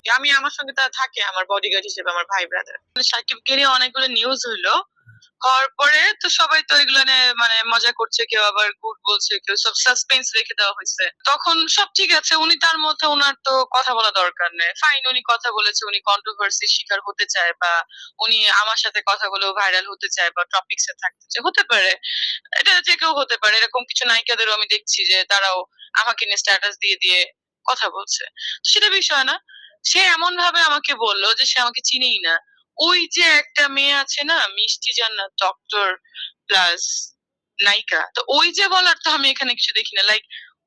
আমাকে, আমি আমার সঙ্গে তারা থাকে আমার বডিগার্ড হিসেবে, আমার ভাই ব্রাদার। সাকিবকে নিয়ে অনেকগুলো নিউজ হইলো, হওয়ার পরে তো সবাই তো এগুলো নিয়ে মানে মজা করছে, কেউ আবার গুড বলছে, কেউ সব সাসপেন্স রেখে দেওয়া হয়েছে। তখন সব ঠিক আছে, উনি তার মধ্যে ওনার তো কথা বলা দরকার নেই, ফাইন, উনি কথা বলেছে, উনি কন্ট্রোভার্সির শিকার হতে চায় বা উনি আমার সাথে কথা বলেও ভাইরাল হতে চায় বা টপিকসে থাকতে চায়, হতে পারে, এটা যে কেউ হতে পারে। এরকম কিছু নায়িকাদেরও আমি দেখছি যে তারাও আমাকে নিয়ে স্ট্যাটাস দিয়ে দিয়ে কথা বলছে, সেটা বিষয় না। সে এমন ভাবে আমাকে বললো যে সে আমাকে চিনেই না। ওই যে একটা মেয়ে আছে না, মিষ্টি জান্নাত, ডক্টর প্লাস নায়িকা, তো ওই যে বলার তো আমি এখানে কিছু দেখি না। লাইক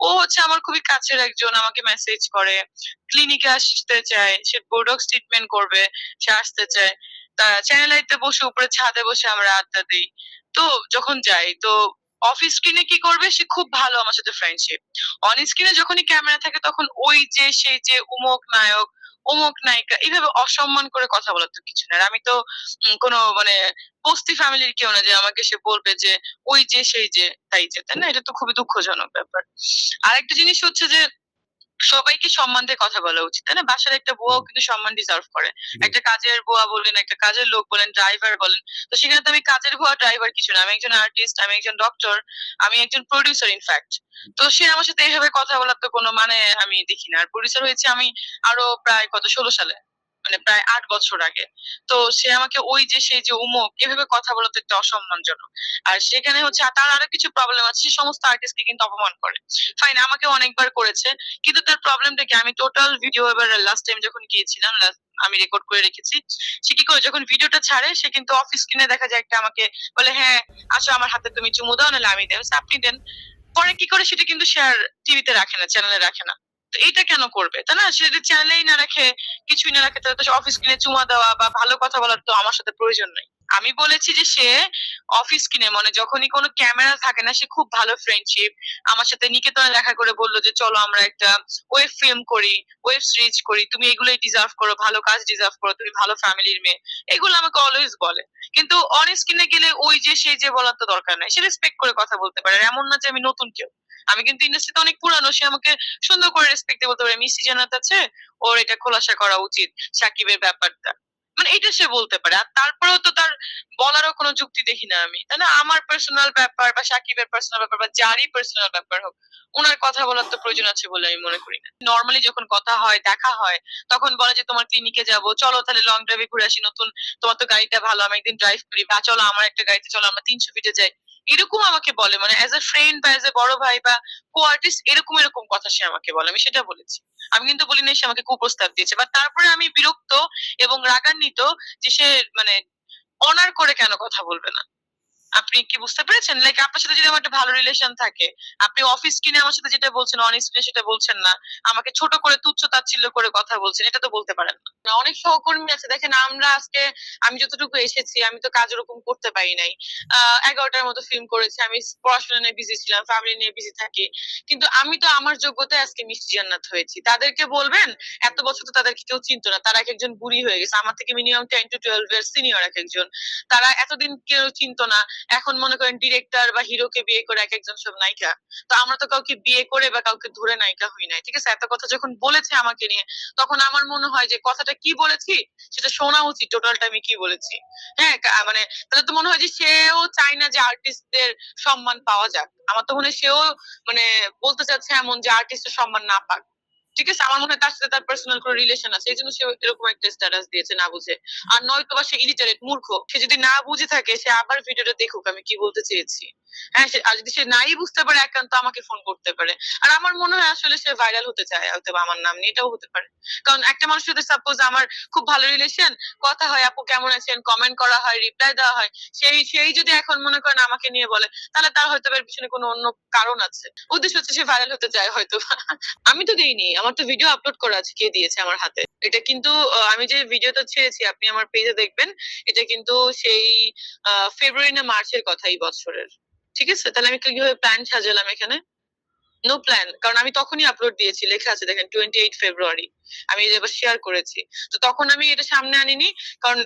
ও হচ্ছে আমার খুবই কাছের একজন, আমাকে মেসেজ করে, ক্লিনিকে আসতে চায়, সে বোটক্স ট্রিটমেন্ট করবে, সে আসতে চায়। তা চ্যানেল আইতে বসে উপরে ছাদে বসে আমরা আড্ডা দিই। তো যখন যাই তো অফিস স্ক্রিনে কি করবে, সে খুব ভালো আমার সাথে ফ্রেন্ডশিপ। অন স্ক্রিনে যখনই ক্যামেরা থাকে তখন ওই যে সেই যে উমুক নায়ক, অমুক নায়িকা, এইভাবে অসম্মান করে কথা বলার তো কিছু না। আর আমি তো কোনো মানে বস্তি ফ্যামিলির কেউ না যে আমাকে সে বলবে যে ওই যে সেই যে তাই যে, তাই না? এটা তো খুবই দুঃখজনক ব্যাপার। আরেকটা জিনিস হচ্ছে যে সবাইকে সম্মান দিয়ে কথা বলা উচিত, তাই না? বাসার একটা বুয়াও কিন্তু সম্মান ডিজার্ভ করে। একটা কাজের বুয়া বলেন, একটা কাজের লোক বলেন, ড্রাইভার বলেন, তো সেখানে তো আমি কাজের বুয়া ড্রাইভার কিছু না, আমি একজন আর্টিস্ট, আমি একজন ডক্টর, আমি একজন প্রডিউসার ইনফ্যাক্ট। তো সে আমার সাথে এইভাবে কথা বলার তো কোনো মানে আমি দেখি না। আর প্রডিউসার হয়েছে আমি আরো প্রায় 16 সালে, মানে প্রায় 8 বছর আগে। তো সে আমাকে ওই যে সেই যে উমুক এভাবে কথা বলা তো একটা অসম্মানজনক। আর সেখানে হচ্ছে তার আরো কিছু প্রবলেম আছে, সে সমস্ত আর্টিস্টকে কিন্তু অপমান করে। ফাইন, আমাকে অনেকবার করেছে, কিন্তু তার প্রবলেমটা কি, আমি টোটাল ভিডিও এবার লাস্ট টাইম যখন গিয়েছিলাম, আমি রেকর্ড করে রেখেছি, সে কি করে যখন ভিডিওটা ছাড়ে সে কিন্তু অফিস স্ক্রিনে দেখা যায় একটা আমাকে বলে, হ্যাঁ আসো আমার হাতে তুমি চুমু দাও, নাহলে আমি দেব, আপনি দেন। পরে কি করে সেটা কিন্তু সে আর টিভিতে রাখে না, চ্যানেলে রাখে না। তো এইটা কেন করবে, তাই না? সে যদি চ্যানেলেই না রাখে, কিছুই না রাখে, তাহলে তো অফিস স্ক্রিনে চুমা দেওয়া বা ভালো কথা বলার তো আমার সাথে প্রয়োজন নাই। আমি বলেছি যে সে অফিস কিনে মানে যখনই কোনো ক্যামেরা থাকে না, সে খুব ভালো ফ্রেন্ডশিপ। আমার সাথে নিকেতনে দেখা করে বললো যে চলো আমরা একটা ওয়েব ফিল্ম করি, ওয়েব সিরিজ করি, তুমি এগুলোই ডিজার্ভ করো, ভালো কাজ ডিজার্ভ করো, তুমি ভালো ফ্যামিলির মেয়ে, এগুলো আমাকে অলওয়েজ বলে। কিন্তু অন স্ক্রিনে গেলে ওই যে সেই যে বলার তো দরকার নাই, সে রেসপেক্ট করে কথা বলতে পারে। আর এমন না যে আমি নতুন কেউ, আমি কিন্তু ইন্ডাস্ট্রিতে অনেক পুরানো, সে আমাকে সুন্দর করে রেসপেক্ট বলতে পারে, মিষ্টি জান্নাত আছে, ওর এটা খোলাসা করা উচিত সাকিবের ব্যাপারটা, মানে এটা সে বলতে পারে। আর তারপরেও তো তার বলারও কোনো যুক্তি দেখি না আমি, তাই না? আমার পার্সোনাল ব্যাপার বা সাকিবের পার্সোনাল ব্যাপার বা যারই পার্সোনাল ব্যাপার হোক, ওনার কথা বলার তো প্রয়োজন আছে বলে আমি মনে করি না। নর্মালি যখন কথা হয়, দেখা হয়, তখন বলে যে তোমার ক্লিনিকে যাব, চলো তাহলে লং ড্রাইভে ঘুরে আসি, নতুন তোমার তো গাড়িটা ভালো, আমি একদিন ড্রাইভ করি, বা চলো আমার একটা গাড়িতে, চলো আমরা 300 ফিটে যাই, এরকম আমাকে বলে, মানে অ্যাজ এ ফ্রেন্ড বা অ্যাজ এ বড় ভাই বা কো আর্টিস্ট, এরকম এরকম কথা সে আমাকে বলে, আমি সেটা বলেছি। আমি কিন্তু বলি না সে আমাকে কুপ্রস্তাব দিয়েছে, বা তারপরে আমি বিরক্ত এবং রাগান্বিত যে সে মানে অনার করে কেন কথা বলবে না। আপনি কি বুঝতে পেরেছেন? লাইক আপনার সাথে যদি আমার একটা ভালো রিলেশন থাকে, আপনি অফিস কিনে আমার সাথে যেটা বলছেন, অন স্ক্রিনে সেটা বলছেন না, আমাকে ছোট করে তুচ্ছ তাচ্ছিল্য করে কথা বলছেন, এটা তো বলতে পারেন না। অনেক সহকর্মী আছে, দেখেন আমরা আজকে, আমি যতটুকু এসেছি আমি তো কাজ ওরকম করতে পারি নাই। 11টার মতো ফিল্ম করেছি, আমি পড়াশোনা নিয়ে বিজি ছিলাম, ফ্যামিলি নিয়ে বিজি থাকি, কিন্তু আমি তো আমার যোগ্যতায় আজকে মিষ্টি জান্নাত হয়েছি। তাদেরকে বলবেন এত বছর তো তাদেরকে কেউ চিনতো না, তারা এক একজন বুড়ি হয়ে গেছে, আমার থেকে মিনিমাম 10 to 12 ইয়ার সিনিয়র এক একজন, তারা এতদিন কেউ চিনতো না, এখন মনে করেন ডিরেক্টর বা হিরোকে বিয়ে করে এক একজন সব নায়িকা। তো আমরা তো কাউকে বিয়ে করে বা কাউকে ধরে নায়িকা হই নাই, ঠিক আছে? এত কথা যখন বলেছে আমাকে নিয়ে, তখন আমার মনে হয় যে কথাটা কি বলেছি সেটা শোনা উচিত, টোটালটা আমি কি বলেছি। হ্যাঁ, মানে তাহলে তো মনে হয় যে সেও চায় না যে আর্টিস্টদের সম্মান পাওয়া যাক। আমার তো মনে হয় সেও মানে বলতে চাচ্ছে এমন যে আর্টিস্টের সম্মান না পাক। ঠিক আছে, আমার মনে হয় তার সাথে তার পার্সোনাল কোনো রিলেশন আছে, এই জন্য সে এরকম একটা স্ট্যাটাস দিয়েছে না বুঝে। আর নয়তো বা সে ইলিটারেট মূর্খ, সে যদি না বুঝে থাকে সে আবার ভিডিওটা দেখুক আমি কি বলতে চেয়েছি। হ্যাঁ, আর যদি সে নাই বুঝতে পারে একান্ত আমাকে ফোন করতে পারে। আর আমার মনে হয় আসলে সে ভাইরাল হতে চায়, হয়তো বা আমার নাম নিয়ে, এটাও হতে পারে। কারণ একটা মানুষ যদি সাপোজ আমার খুব ভালো রিলেশন, কথা হয়, আপু কেমন আছেন, কমেন্ট করা হয়, রিপ্লাই দেওয়া হয়, সেই সেই যদি এখন মনে করেন আমাকে নিয়ে বলে, তাহলে তার হয়তো এর পিছনে কোনো অন্য কারণ আছে, উদ্দেশ্য হচ্ছে সে ভাইরাল হতে চায় হয়তো। আমি তো দেইনি, আমার তো ভিডিও আপলোড করা আছে, কে দিয়েছে আমার হাতে এটা কিন্তু। আমি যে ভিডিওটা ছেড়েছি আপনি আমার পেজে দেখবেন, এটা কিন্তু সেই ফেব্রুয়ারি না মার্চের কথা এই বছরের। ঠিক আছে, তাহলে আমি কিভাবে প্ল্যান সাজালাম এখানে? নো প্ল্যান, কারণ আমি তখনই আপলোড দিয়েছি, লেখা আছে দেখেন 28 ফেব্রুয়ারি, আমি এবার শেয়ার করেছি। তো তখন আমি এটা সামনে আনিনি, কারণ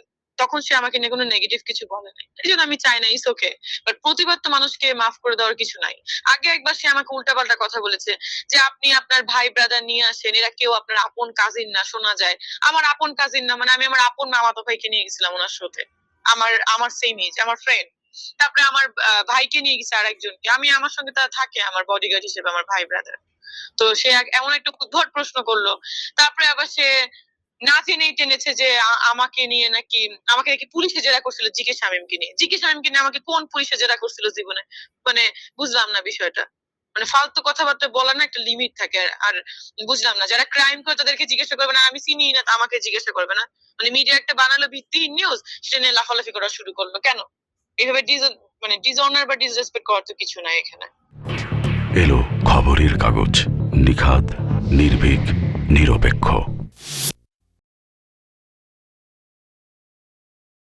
তখন সে আমাকে নিয়ে কোনো নেগেটিভ কিছু বলে নাই, এই জন্য আমি চাই না, ইটস ওকে। বাট প্রতিবার তো মানুষকে মাফ করে দেওয়ার কিছু নাই। আগে একবার সে আমাকে উল্টাপাল্টা কথা বলেছে যে আপনি আপনার ভাই ব্রাদার নিয়ে আসেন, এরা কেউ আপনার আপন কাজিন না, শোনা যায়। আমার আপন কাজিন না মানে আমি আমার আপন মামাতো ভাইকে নিয়ে গেছিলাম ওনার সাথে, আমার আমার সেম এজ, আমার ফ্রেন্ড। তারপরে আমার ভাইকে নিয়ে গেছে আরেকজনকে, আমি আমার সঙ্গে তারা থাকে আমার বডিগার্ড হিসেবে, আমার ভাই ব্রাদার। তো সে এমন একটা উদ্ভট প্রশ্ন করলো। তারপরে আবার সে না জেনেই টেনেছে যে আমাকে নিয়ে নাকি, আমাকে নাকি পুলিশে জেরা করছিল জিকে শামীমকে নিয়ে। জিকে শামীমকে নিয়ে আমাকে কোন পুলিশে জেরা করছিল জীবনে? মানে বুঝলাম না বিষয়টা। মানে ফালতু কথাবার্তা বলার না একটা লিমিট থাকে। আর বুঝলাম না, যারা ক্রাইম করে তাদেরকে জিজ্ঞাসা করবে না, আমি চিনি না, তা আমাকে জিজ্ঞাসা করবে না। মানে মিডিয়া একটা বানালো ভিত্তিহীন নিউজ, সেটা নিয়ে লাফালাফি করা শুরু করলো কেন? এইভাবে মানে ডিসঅনার বা ডিসরেসপেক্ট করার তো কিছু নাই এখানে। এলো খবরের কাগজ, নিখাদ, নির্ভীক, নিরপেক্ষ।